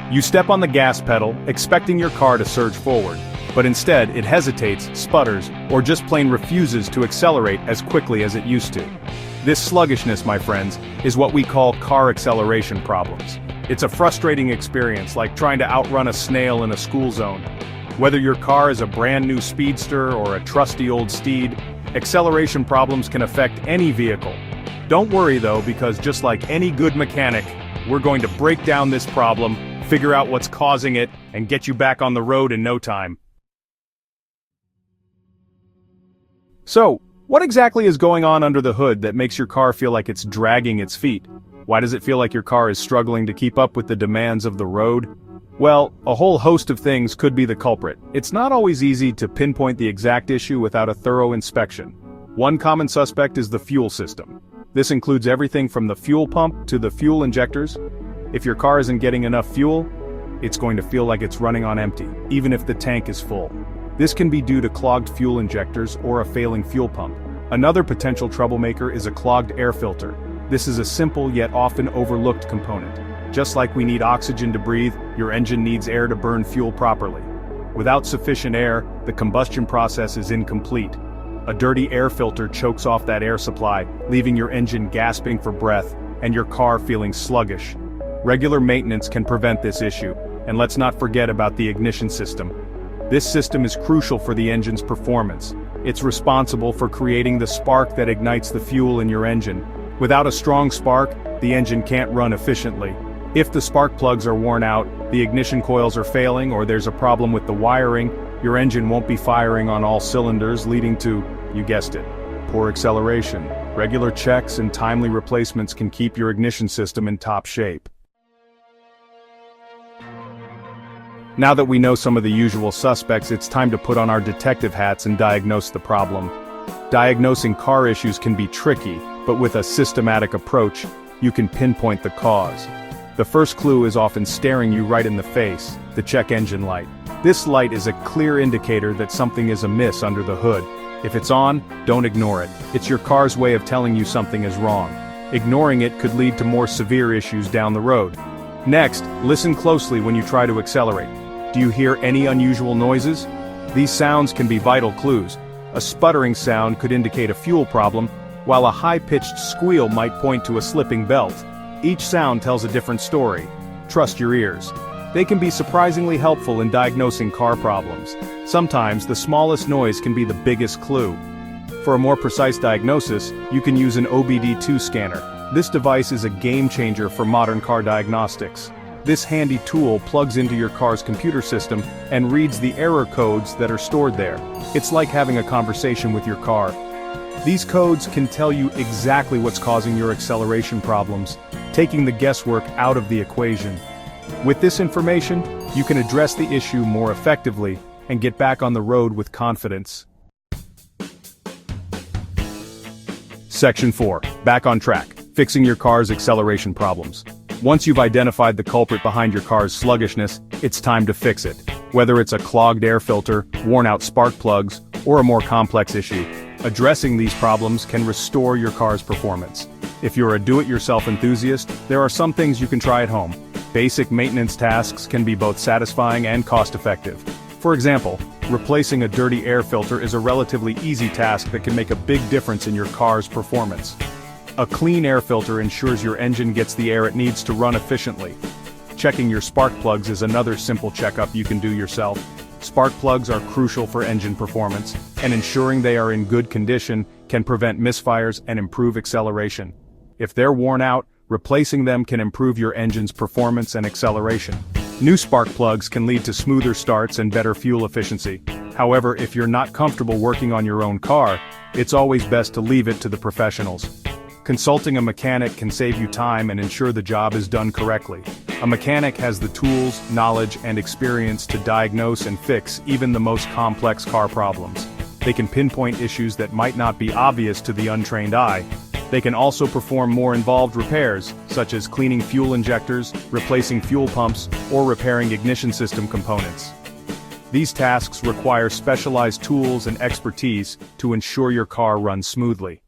You step on the gas pedal, expecting your car to surge forward, but instead it hesitates, sputters, or just plain refuses to accelerate as quickly as it used to. This sluggishness, my friends, is what we call car acceleration problems. It's a frustrating experience, like trying to outrun a snail in a school zone. Whether your car is a brand new speedster or a trusty old steed, acceleration problems can affect any vehicle. Don't worry though, because just like any good mechanic, we're going to break down this problem, figure out what's causing it, and get you back on the road in no time. So, what exactly is going on under the hood that makes your car feel like it's dragging its feet? Why does it feel like your car is struggling to keep up with the demands of the road? Well, a whole host of things could be the culprit. It's not always easy to pinpoint the exact issue without a thorough inspection. One common suspect is the fuel system. This includes everything from the fuel pump to the fuel injectors. If your car isn't getting enough fuel, it's going to feel like it's running on empty, even if the tank is full. This can be due to clogged fuel injectors or a failing fuel pump. Another potential troublemaker is a clogged air filter. This is a simple yet often overlooked component. Just like we need oxygen to breathe, your engine needs air to burn fuel properly. Without sufficient air, the combustion process is incomplete. A dirty air filter chokes off that air supply, leaving your engine gasping for breath and your car feeling sluggish. Regular maintenance can prevent this issue, and let's not forget about the ignition system. This system is crucial for the engine's performance. It's responsible for creating the spark that ignites the fuel in your engine. Without a strong spark, the engine can't run efficiently. If the spark plugs are worn out, the ignition coils are failing, or there's a problem with the wiring, your engine won't be firing on all cylinders, leading to, you guessed it, poor acceleration. Regular checks and timely replacements can keep your ignition system in top shape. Now that we know some of the usual suspects, it's time to put on our detective hats and diagnose the problem. Diagnosing car issues can be tricky, but with a systematic approach, you can pinpoint the cause. The first clue is often staring you right in the face, the check engine light. This light is a clear indicator that something is amiss under the hood. If it's on, don't ignore it. It's your car's way of telling you something is wrong. Ignoring it could lead to more severe issues down the road. Next, listen closely when you try to accelerate. Do you hear any unusual noises? These sounds can be vital clues. A sputtering sound could indicate a fuel problem, while a high-pitched squeal might point to a slipping belt. Each sound tells a different story. Trust your ears. They can be surprisingly helpful in diagnosing car problems. Sometimes the smallest noise can be the biggest clue. For a more precise diagnosis, you can use an OBD2 scanner. This device is a game changer for modern car diagnostics. This handy tool plugs into your car's computer system and reads the error codes that are stored there. It's like having a conversation with your car. These codes can tell you exactly what's causing your acceleration problems, taking the guesswork out of the equation. With this information, you can address the issue more effectively and get back on the road with confidence. Section 4. Back on track. Fixing your car's acceleration problems. Once you've identified the culprit behind your car's sluggishness, it's time to fix it. Whether it's a clogged air filter, worn-out spark plugs, or a more complex issue, addressing these problems can restore your car's performance. If you're a do-it-yourself enthusiast, there are some things you can try at home. Basic maintenance tasks can be both satisfying and cost-effective. For example, replacing a dirty air filter is a relatively easy task that can make a big difference in your car's performance. A clean air filter ensures your engine gets the air it needs to run efficiently. Checking your spark plugs is another simple checkup you can do yourself. Spark plugs are crucial for engine performance, and ensuring they are in good condition can prevent misfires and improve acceleration. If they're worn out, replacing them can improve your engine's performance and acceleration. New spark plugs can lead to smoother starts and better fuel efficiency. However, if you're not comfortable working on your own car, it's always best to leave it to the professionals. Consulting a mechanic can save you time and ensure the job is done correctly. A mechanic has the tools, knowledge, and experience to diagnose and fix even the most complex car problems. They can pinpoint issues that might not be obvious to the untrained eye. They can also perform more involved repairs, such as cleaning fuel injectors, replacing fuel pumps, or repairing ignition system components. These tasks require specialized tools and expertise to ensure your car runs smoothly.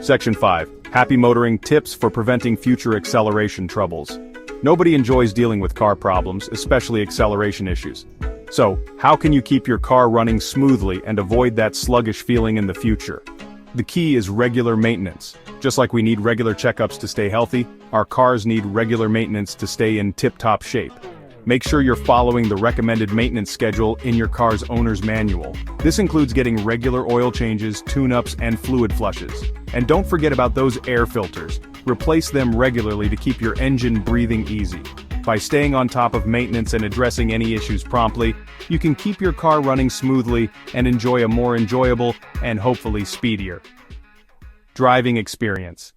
Section 5. Happy motoring tips for preventing future acceleration troubles. Nobody enjoys dealing with car problems, especially acceleration issues. So, how can you keep your car running smoothly and avoid that sluggish feeling in the future? The key is regular maintenance. Just like we need regular checkups to stay healthy, our cars need regular maintenance to stay in tip-top shape. Make sure you're following the recommended maintenance schedule in your car's owner's manual. This includes getting regular oil changes, tune-ups, and fluid flushes. And don't forget about those air filters. Replace them regularly to keep your engine breathing easy. By staying on top of maintenance and addressing any issues promptly, you can keep your car running smoothly and enjoy a more enjoyable and hopefully speedier driving experience.